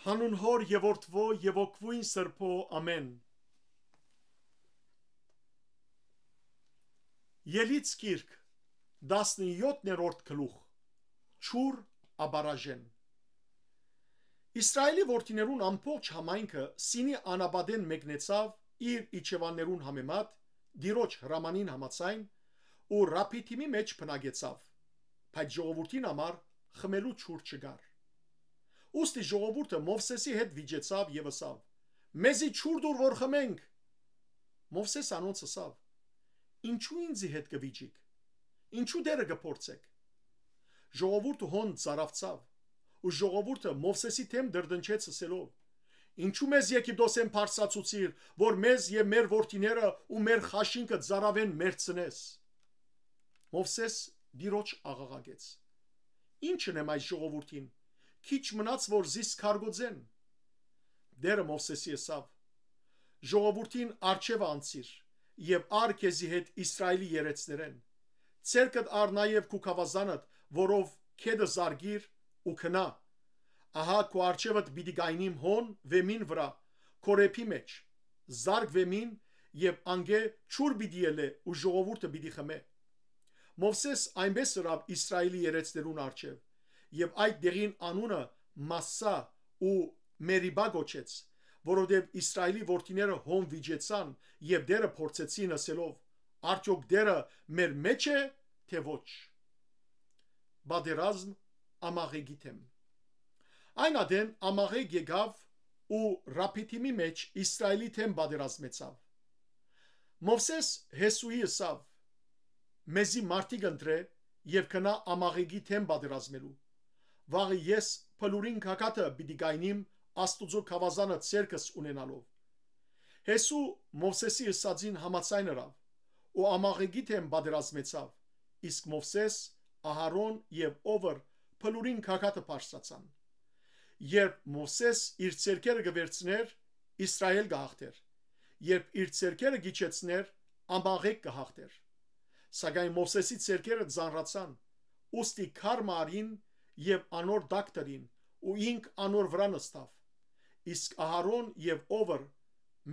Հանուն Հոր եւ Որդվո եւ Օգվույն Սրբո ամեն։ Ելից գիրք 17-րդ գլուխ Չուր աբարաժեն։ Իսրայելի որդիներուն ամբողջ համայնքը Սինի անաբադեն մեկնեցավ իր իջևաններուն համեմատ դիրոջ հրամանին համաձայն ու Ռափիդիմի մեջ բնակեցավ, բայց ժողովրդին համար խմելու չուր չկար։ Ուստի ժողովուրդը Մովսեսի հետ վիճեցավ եւ ասավ. «Մեզի չուր դուր որ խմենք»։ Մովսես անոնց ասավ. «Ինչու ինձի հետ կվիճիք։ Ինչու դերը կփորձեք»։ Ժողովուրդը հոն ծարավցավ, ու ժողովուրդը Մովսեսի թեմ դրդնչեց ասելով. «Ինչու մեզ Եգիպտոսեն բարձրացուցիր, որ մեզ եւ մեր որդիները ու մեր խաշինքը ծարավեն մերցնես»։ Մովսես դիրոջ աղաղակեց. «Ինչն եմ այս ժողովուրդին, քիչ մնաց որ զիս քարգոծեն»։ Դերը Մովսեսի ասավ. «Ժողովուրդին արջև անցիր եւ ար քեզի հետ Իսրայելի երեցներեն, ցերկդ ար նաեւ քու քավազանդ, որով քեդը զարգիր ու քնա։ Ահա քու արջևդ պիտի գայնիմ հոն վեմին վրա, քորեփի մեջ, զարգ վեմին եւ անգե չուր պիտի ելե ու ժողովուրդը պիտի խմե»։ Մովսես այնպես ըրավ Իսրայելի երեցներուն արջև եւ այդ դեղին անունը Մասսա ու Մերիբա գոչեց, որովհետև Իսրայելի որդիները հոն վիճեցան եւ դերը փորձեցին ասելով. «Արդյոք դերը մեր մեջ է, թե ոչ»։ Բادرազմ Ամաղեգի թեմ։ Այն ադեն Ամաղեգ եկավ ու Ռափիդիմի մեջ Իսրայելի թեմ բادرազմեցավ։ Մովսես Հեսուի ասավ. «Մեզի մարդիկ ընտրե եւ կնա Ամաղեգի թեմ բادرազմելու։ Վաղը ես փլուրին քակաթը պիտի գայնիմ Աստուծո քավազանը ցերկս ունենալով»։ Հեսու Մովսեսի ըսածին համաձայն ըրավ ու Ամաղեգի թեմ բادرազմեցավ, իսկ Մովսես, Ահարոն եւ Օվր փլուրին քակաթը բարձրացան։ Երբ Մովսես իր ցերկերը գվերցներ, Իսրայել գահտեր, երբ իր ցերկերը գիչեցներ, Ամաղեգ գահտեր։ Սակայն Մովսեսի ցերկերը ծանրացան, ուստի քարմարին եւ անոր դակտերին ու ինք անոր վրա նստավ, իսկ Ահարոն եւ Օվր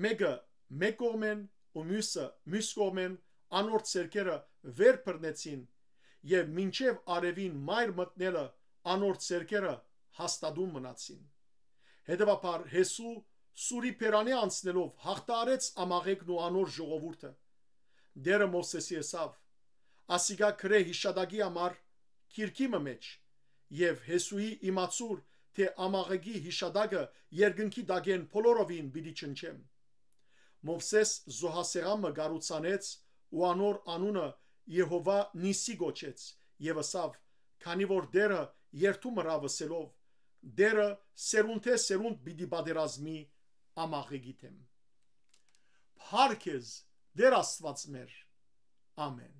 մեկը մեկ կողմեն ու մյուսը մյուս կողմեն անոր ցերկերը վեր բռնեցին եւ մինչեւ արևին մայր մտնելը անոր ցերկերը հաստատում մնացին։ Հետևաբար Հեսու սուրի փերանի անցնելով հաղթարեց Ամաղեգն ու անոր ժողովուրդը։ Դերը Մովսեսի ասավ. «Ասիգա քրե հիշադակի համար քիրքի մեջ եւ Հեսուի իմացուր, թե Ամաղեգի հիշադակը երկնքի դագեն փոլորովին պիտի չնչեմ»։ Մովսես զոհասեղամը գառուցանեց ու անոր անունը Եհովա Նիսի գոչեց եւ ասավ. «Քանի որ դերը երթում ըրավ ասելով. դերը սերունդ սերունդ պիտի բادرազմի Ամաղեգի թեմ»։ Փառք Դեր Աստված մեր։ Ամեն։